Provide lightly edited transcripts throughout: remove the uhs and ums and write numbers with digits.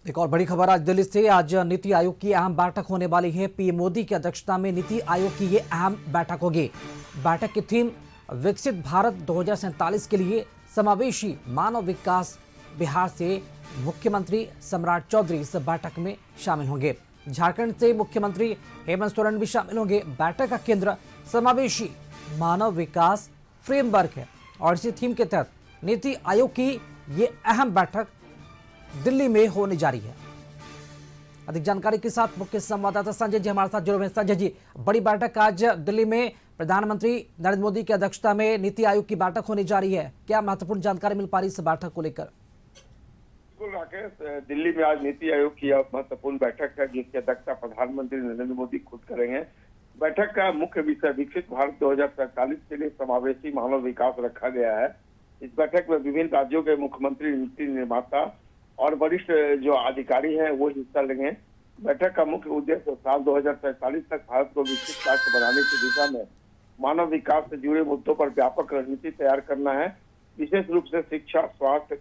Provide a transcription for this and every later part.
एक और बड़ी खबर आज दिल्ली से। आज नीति आयोग की अहम बैठक होने वाली है। पीएम मोदी की अध्यक्षता में नीति आयोग की ये अहम बैठक होगी। बैठक की थीम विकसित भारत 2047 के लिए समावेशी मानव विकास। बिहार से मुख्यमंत्री सम्राट चौधरी इस बैठक में शामिल होंगे। झारखंड से मुख्यमंत्री हेमंत सोरेन भी शामिल होंगे। बैठक का केंद्र समावेशी मानव विकास फ्रेमवर्क है और इसी थीम के तहत नीति आयोग की ये अहम बैठक दिल्ली में होने जा रही है। अधिक जानकारी के साथ मुख्य संवाददाता संजय जी हमारे साथ जुड़े हुए हैं। संजय जी, बड़ी बैठक आज दिल्ली में प्रधानमंत्री नरेंद्र मोदी की अध्यक्षता में नीति आयोग की बैठक होने जा रही है। क्या महत्वपूर्ण जानकारी मिल पा रही है इस बैठक को लेकर? बिल्कुल राकेश, दिल्ली में आज नीति आयोग की महत्वपूर्ण बैठक है जिसकी अध्यक्षता प्रधानमंत्री नरेंद्र मोदी खुद करेंगे। बैठक का मुख्य विषय विकसित भारत 2047 के लिए समावेशी मानव विकास रखा गया है। इस बैठक में विभिन्न राज्यों के मुख्यमंत्री, नीति निर्माता और वरिष्ठ जो अधिकारी हैं वो हिस्सा लेंगे। बैठक का मुख्य उद्देश्य साल 2047 तक भारत को विकसित राष्ट्र बनाने की दिशा में मानव विकास से जुड़े मुद्दों पर व्यापक रणनीति तैयार करना है। विशेष रूप से शिक्षा, स्वास्थ्य,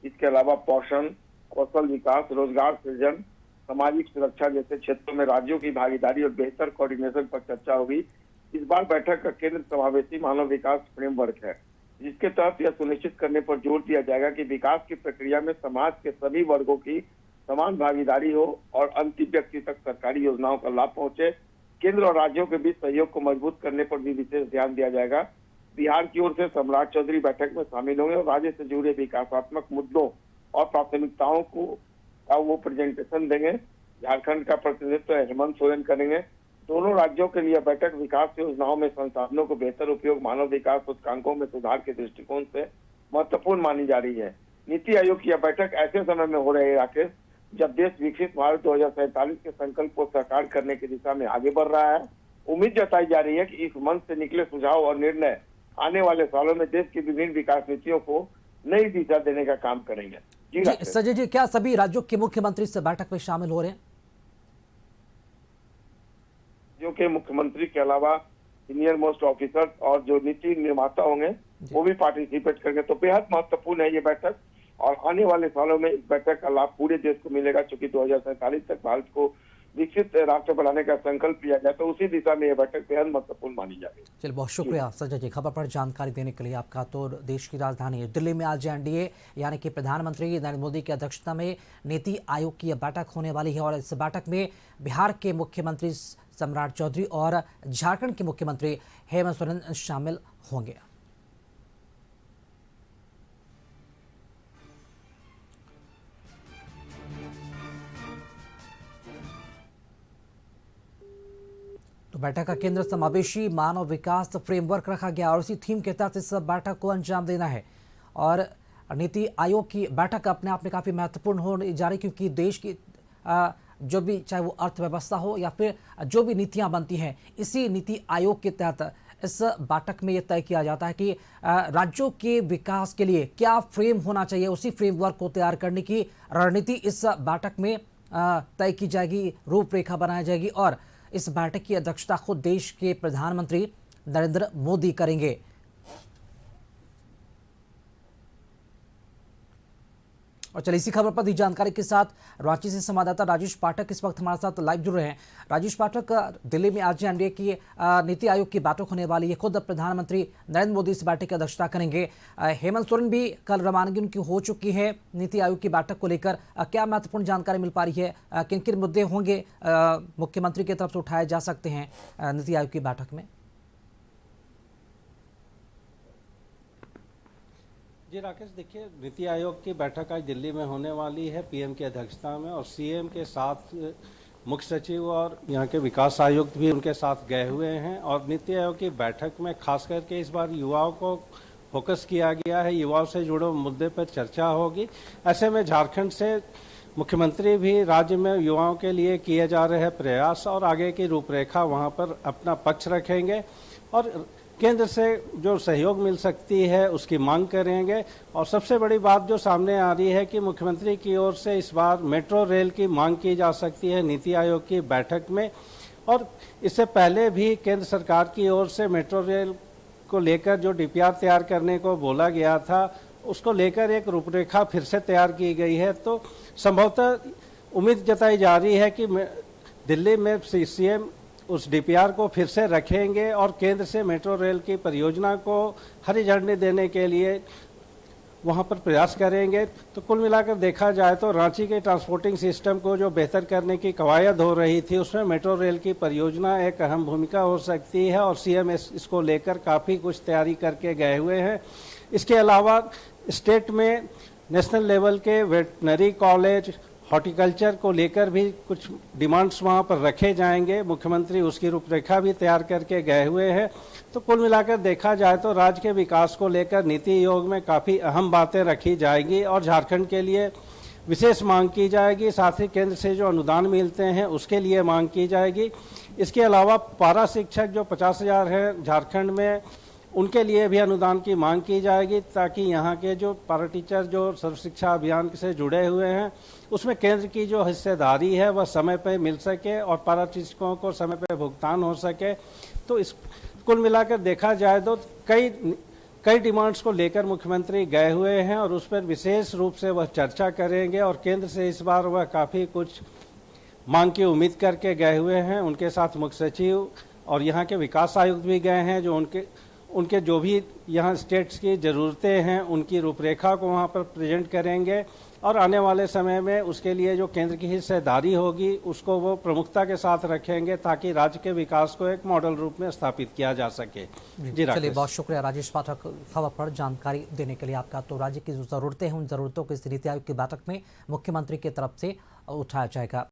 इसके अलावा पोषण, कौशल विकास, रोजगार सृजन, सामाजिक सुरक्षा जैसे क्षेत्रों में राज्यों की भागीदारी और बेहतर कोऑर्डिनेशन पर चर्चा होगी। इस बार बैठक का केंद्र समावेशी मानव विकास फ्रेमवर्क है, जिसके तहत यह सुनिश्चित करने पर जोर दिया जाएगा कि विकास की प्रक्रिया में समाज के सभी वर्गों की समान भागीदारी हो और अंतिम व्यक्ति तक सरकारी योजनाओं का लाभ पहुंचे। केंद्र और राज्यों के बीच सहयोग को मजबूत करने पर भी विशेष ध्यान दिया जाएगा। बिहार की ओर से सम्राट चौधरी बैठक में शामिल होंगे और राज्य से जुड़े विकासात्मक मुद्दों और प्राथमिकताओं को वो प्रेजेंटेशन देंगे। झारखंड का प्रतिनिधित्व हेमंत सोरेन करेंगे। दोनों राज्यों के लिए बैठक विकास योजनाओं में संसाधनों को बेहतर उपयोग, मानव विकास सूचकांकों में सुधार के दृष्टिकोण से महत्वपूर्ण मानी जा रही है। नीति आयोग की यह बैठक ऐसे समय में हो रही है राकेश, जब देश विकसित भारत 2047 के संकल्प को साकार करने की दिशा में आगे बढ़ रहा है। उम्मीद जताई जा रही है कि इस मंच से निकले सुझाव और निर्णय आने वाले सालों में देश की विभिन्न विकास नीतियों को नई दिशा देने का काम करेंगे। जी संजय जी, क्या सभी राज्यों के मुख्यमंत्री इस बैठक में शामिल हो रहे हैं? जो के मुख्यमंत्री के अलावा सीनियर मोस्ट ऑफिसर और जो नीति निर्माता होंगे वो भी पार्टिसिपेट करेंगे। तो बेहद महत्वपूर्ण है ये बैठक और आने वाले सालों में इस बैठक का लाभ पूरे देश को मिलेगा। क्योंकि 2047 तक भारत को विकसित राष्ट्र बनाने का संकल्प लिया जाए तो उसी दिशा में यह बैठक बेहद महत्वपूर्ण मानी जाएगी। चलिए, बहुत शुक्रिया संजय जी खबर पर जानकारी देने के लिए आपका। तो देश की राजधानी दिल्ली में आज एनडीए यानी कि प्रधानमंत्री नरेंद्र मोदी की अध्यक्षता में नीति आयोग की बैठक होने वाली है और इस बैठक में बिहार के मुख्यमंत्री सम्राट चौधरी और झारखंड के मुख्यमंत्री हेमंत सोरेन शामिल होंगे। तो बैठक का केंद्र समावेशी मानव विकास फ्रेमवर्क रखा गया और उसी थीम के तहत इस बैठक को अंजाम देना है। और नीति आयोग की बैठक अपने आप में काफी महत्वपूर्ण होने जा रही, क्योंकि देश की जो भी, चाहे वो अर्थव्यवस्था हो या फिर जो भी नीतियां बनती हैं, इसी नीति आयोग के तहत इस बैठक में यह तय किया जाता है कि राज्यों के विकास के लिए क्या फ्रेम होना चाहिए। उसी फ्रेमवर्क को तैयार करने की रणनीति इस बैठक में तय की जाएगी, रूपरेखा बनाई जाएगी और इस बैठक की अध्यक्षता खुद देश के प्रधानमंत्री नरेंद्र मोदी करेंगे। और चलिए, इसी खबर पर दी जानकारी के साथ रांची से संवाददाता राजेश पाठक इस वक्त हमारे साथ लाइव जुड़ रहे हैं। राजेश पाठक, दिल्ली में आज एनडीए की नीति आयोग की बैठक होने वाली है। खुद प्रधानमंत्री नरेंद्र मोदी इस बैठक की अध्यक्षता करेंगे। हेमंत सोरेन भी कल रवानगी उनकी हो चुकी है नीति आयोग की बैठक को लेकर। क्या महत्वपूर्ण जानकारी मिल पा रही है? किन किन मुद्दे होंगे मुख्यमंत्री की तरफ से उठाए जा सकते हैं नीति आयोग की बैठक में? जी राकेश, देखिए, नीति आयोग की बैठक आज दिल्ली में होने वाली है पीएम की अध्यक्षता में और सीएम के साथ मुख्य सचिव और यहाँ के विकास आयुक्त भी उनके साथ गए हुए हैं। और नीति आयोग की बैठक में खास करके इस बार युवाओं को फोकस किया गया है, युवाओं से जुड़े मुद्दे पर चर्चा होगी। ऐसे में झारखंड से मुख्यमंत्री भी राज्य में युवाओं के लिए किए जा रहे प्रयास और आगे की रूपरेखा वहाँ पर अपना पक्ष रखेंगे और केंद्र से जो सहयोग मिल सकती है उसकी मांग करेंगे। और सबसे बड़ी बात जो सामने आ रही है कि मुख्यमंत्री की ओर से इस बार मेट्रो रेल की मांग की जा सकती है नीति आयोग की बैठक में। और इससे पहले भी केंद्र सरकार की ओर से मेट्रो रेल को लेकर जो डीपीआर तैयार करने को बोला गया था उसको लेकर एक रूपरेखा फिर से तैयार की गई है। तो संभवतः उम्मीद जताई जा रही है कि दिल्ली में सीएम उस डीपीआर को फिर से रखेंगे और केंद्र से मेट्रो रेल की परियोजना को हरी झंडी देने के लिए वहां पर प्रयास करेंगे। तो कुल मिलाकर देखा जाए तो रांची के ट्रांसपोर्टिंग सिस्टम को जो बेहतर करने की कवायद हो रही थी, उसमें मेट्रो रेल की परियोजना एक अहम भूमिका हो सकती है और सीएम इसको लेकर काफ़ी कुछ तैयारी करके गए हुए हैं। इसके अलावा स्टेट में नेशनल लेवल के वेटनरी कॉलेज, हॉर्टिकल्चर को लेकर भी कुछ डिमांड्स वहां पर रखे जाएंगे। मुख्यमंत्री उसकी रूपरेखा भी तैयार करके गए हुए हैं। तो कुल मिलाकर देखा जाए तो राज्य के विकास को लेकर नीति आयोग में काफ़ी अहम बातें रखी जाएगी और झारखंड के लिए विशेष मांग की जाएगी। साथ ही केंद्र से जो अनुदान मिलते हैं उसके लिए मांग की जाएगी। इसके अलावा पारा शिक्षक जो 50,000 हैं झारखंड में, उनके लिए भी अनुदान की मांग की जाएगी ताकि यहाँ के जो पारा टीचर जो सर्व शिक्षा अभियान से जुड़े हुए हैं उसमें केंद्र की जो हिस्सेदारी है वह समय पर मिल सके और पारा शिक्षकों को समय पर भुगतान हो सके। तो इस कुल मिलाकर देखा जाए तो कई डिमांड्स को लेकर मुख्यमंत्री गए हुए हैं और उस पर विशेष रूप से वह चर्चा करेंगे और केंद्र से इस बार वह काफ़ी कुछ मांग की उम्मीद करके गए हुए हैं। उनके साथ मुख्य सचिव और यहाँ के विकास आयुक्त भी गए हैं जो उनके जो भी यहाँ स्टेट्स की ज़रूरतें हैं उनकी रूपरेखा को वहाँ पर प्रेजेंट करेंगे और आने वाले समय में उसके लिए जो केंद्र की हिस्सेदारी होगी उसको वो प्रमुखता के साथ रखेंगे ताकि राज्य के विकास को एक मॉडल रूप में स्थापित किया जा सके। जी चलिए, बहुत शुक्रिया राजेश पाठक खबर पर जानकारी देने के लिए आपका। तो राज्य की जो ज़रूरतें हैं उन ज़रूरतों को इस नीति आयोग की बैठक में मुख्यमंत्री की तरफ से उठाया जाएगा।